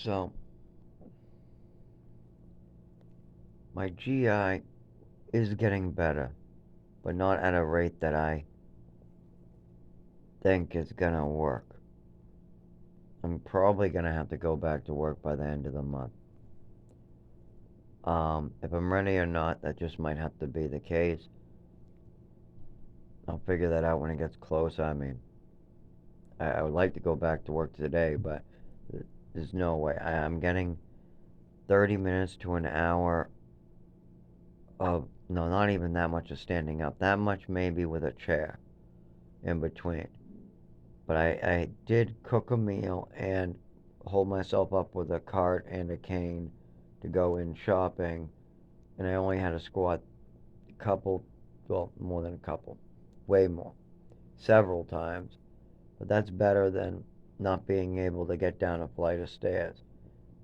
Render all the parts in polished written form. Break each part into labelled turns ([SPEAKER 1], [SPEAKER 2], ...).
[SPEAKER 1] So, my GI is getting better, but not at a rate that I think is gonna work. I'm probably gonna have to go back to work by the end of the month. If I'm ready or not, that just might have to be the case. I'll figure that out when it gets close. I mean, I would like to go back to work today, but there's no way. I'm getting 30 minutes to an hour of, no, not even that much of standing up. That much maybe with a chair in between. But I did cook a meal and hold myself up with a cart and a cane to go in shopping, and I only had to squat a couple, well, more than a couple, way more, several times. But that's better than not being able to get down a flight of stairs.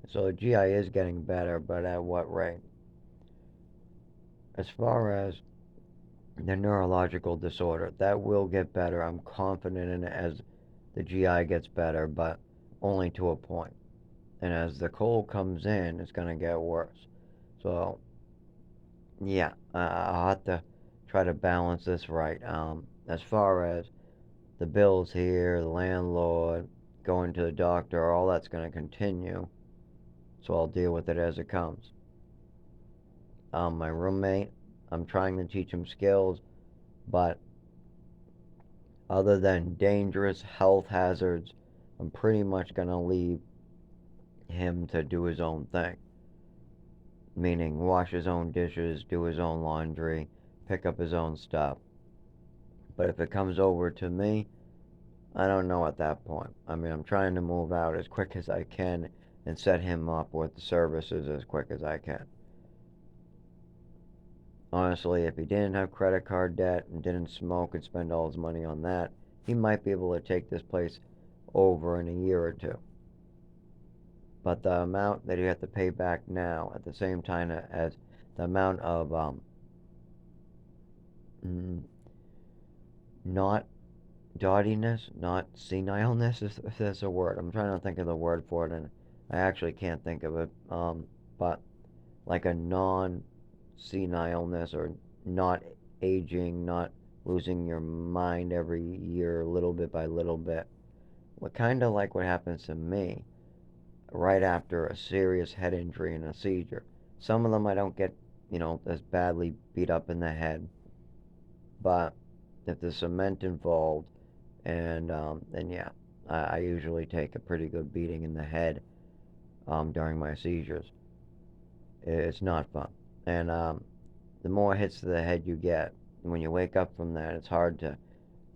[SPEAKER 1] So the GI is getting better, but at what rate? As far as the neurological disorder, that will get better. I'm confident in it as the GI gets better, but only to a point. And as the cold comes in, it's going to get worse. So, yeah, I'll have to try to balance this right. As far as the bills here, the landlord, going to the doctor, all that's going to continue. So I'll deal with it as it comes. My roommate, I'm trying to teach him skills, but other than dangerous health hazards, I'm pretty much going to leave him to do his own thing. Meaning, wash his own dishes, do his own laundry, pick up his own stuff. But if it comes over to me, I don't know at that point. I mean, I'm trying to move out as quick as I can and set him up with the services as quick as I can. Honestly, if he didn't have credit card debt and didn't smoke and spend all his money on that, he might be able to take this place over in a year or two. But the amount that you have to pay back now at the same time as the amount of not dottiness, not senileness, if that's a word. I'm trying to think of the word for it, and I actually can't think of it. But like a non senileness or not aging, not losing your mind every year, little bit by little bit. What kind of like what happens to me right after a serious head injury and a seizure. Some of them I don't get, as badly beat up in the head, but if there's cement involved, and then yeah, I usually take a pretty good beating in the head during my seizures. It's not fun, and the more hits to the head you get, when you wake up from that, it's hard to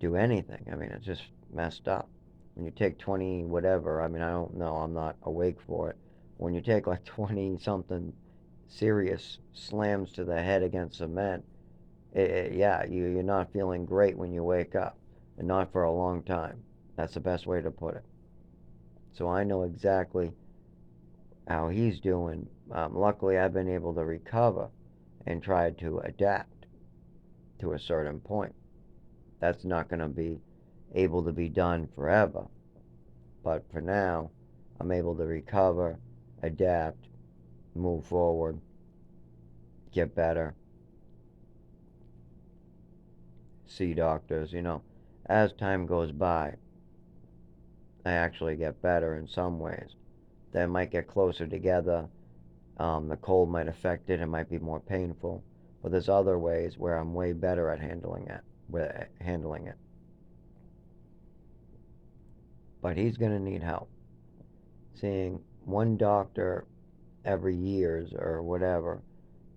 [SPEAKER 1] do anything. I mean, it's just messed up. When you take 20 whatever, I mean, I don't know, I'm not awake for it. When you take like 20 something serious slams to the head against cement, yeah, you're not feeling great when you wake up, and not for a long time. That's the best way to put it. So I know exactly how he's doing. Luckily, I've been able to recover and try to adapt to a certain point. That's not going to be able to be done forever. But for now, I'm able to recover, adapt, move forward, get better, see doctors. As time goes by, I actually get better in some ways. They might get closer together. The cold might affect it. It might be more painful. But there's other ways where I'm way better at handling it. But he's going to need help. Seeing one doctor every years or whatever,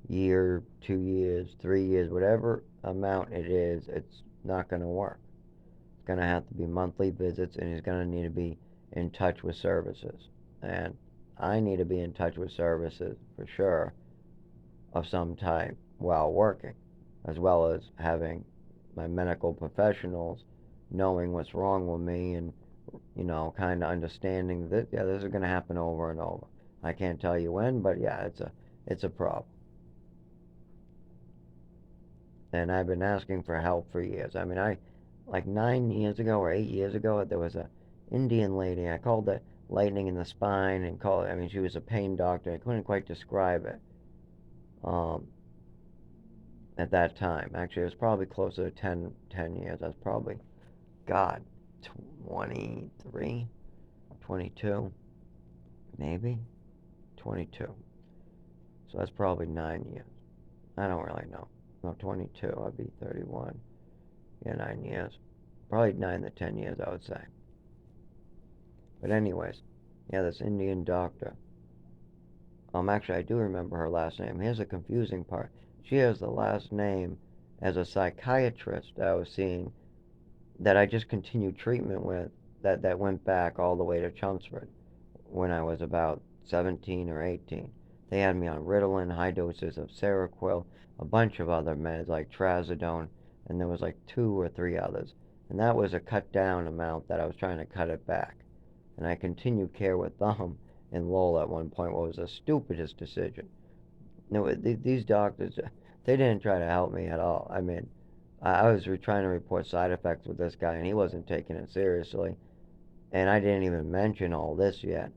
[SPEAKER 1] year, 2 years, 3 years, whatever amount it is, it's not going to work. It's going to have to be monthly visits, and he's going to need to be in touch with services. And I need to be in touch with services for sure of some type while working, as well as having my medical professionals knowing what's wrong with me and kind of understanding that yeah, this is going to happen over and over. I can't tell you when, but yeah, it's a problem. And I've been asking for help for years. I mean, I like 9 years ago or 8 years ago, there was a Indian lady. I called lightning in the spine and call it. I mean, she was a pain doctor. I couldn't quite describe it um, at that time. Actually, it was probably closer to 10 years. That's probably, God, 23, 22, maybe 22. So that's probably 9 years. I don't really know. No, 22. I'd be 31. Yeah, 9 years. Probably 9 to 10 years, I would say. But anyways, yeah, this Indian doctor. Actually, I do remember her last name. Here's the confusing part. She has the last name as a psychiatrist that I was seeing that I just continued treatment with that went back all the way to Chelmsford when I was about 17 or 18. They had me on Ritalin, high doses of Seroquel, a bunch of other meds like Trazodone, and there was like two or three others. And that was a cut down amount that I was trying to cut it back. And I continued care with them in Lowell at one point, what was the stupidest decision. No, these doctors, they didn't try to help me at all. I mean, I was trying to report side effects with this guy, and he wasn't taking it seriously. And I didn't even mention all this yet.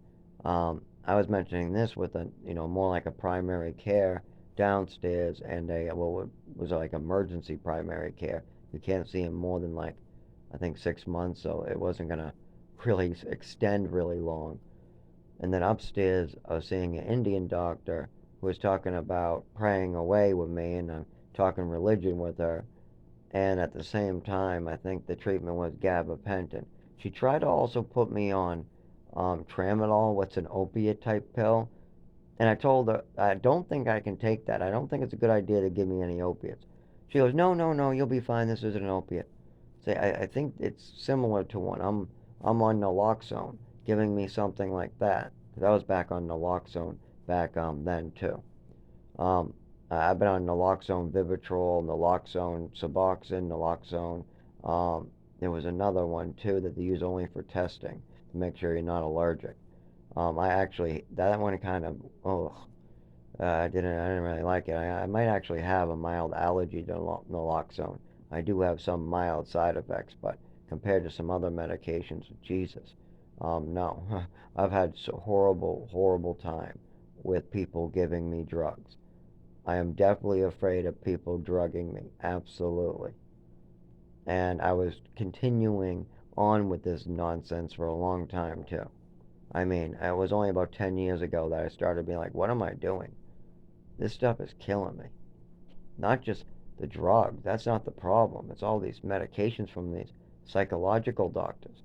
[SPEAKER 1] I was mentioning this with a, more like a primary care downstairs and a, well, was like emergency primary care. You can't see him more than like, I think 6 months, so it wasn't gonna really extend really long. And then upstairs, I was seeing an Indian doctor who was talking about praying away with me, and I'm talking religion with her. And at the same time, I think the treatment was gabapentin. She tried to also put me on tramadol, what's an opiate type pill. And I told her, I don't think I can take that. I don't think it's a good idea to give me any opiates. She goes, no, no, no, you'll be fine. This isn't an opiate. Say, I think it's similar to one. I'm on naloxone, giving me something like that. Cause I was back on naloxone back then too. Um, I've been on naloxone, Vivitrol, naloxone, Suboxone, naloxone. There was another one too that they use only for testing to make sure you're not allergic. I actually that one kind of I didn't really like it. I might actually have a mild allergy to naloxone. I do have some mild side effects, but compared to some other medications, Jesus, no. I've had so horrible, horrible time with people giving me drugs. I am definitely afraid of people drugging me, absolutely. And I was continuing on with this nonsense for a long time too. I mean, it was only about 10 years ago that I started being like, what am I doing? This stuff is killing me. Not just the drug, that's not the problem. It's all these medications from these psychological doctors.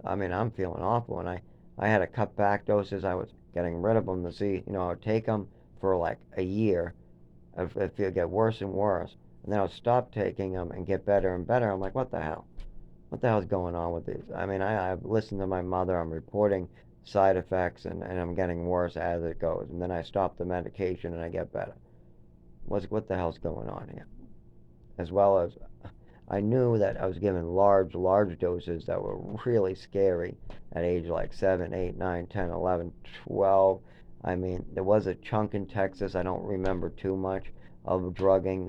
[SPEAKER 1] I mean, I'm feeling awful, and I had to cut back doses. I was getting rid of them to see, I would take them for like a year. If it get worse and worse, and then I'll stop taking them and get better and better. I'm like, what the hell? What the hell's going on with these? I mean, I've listened to my mother. I'm reporting side effects, and I'm getting worse as it goes. And then I stop the medication and I get better. What the hell's going on here? As well as I knew that I was given large doses that were really scary at age like 7, 8, 9, 10, 11, 12. I mean, there was a chunk in Texas, I don't remember too much, of drugging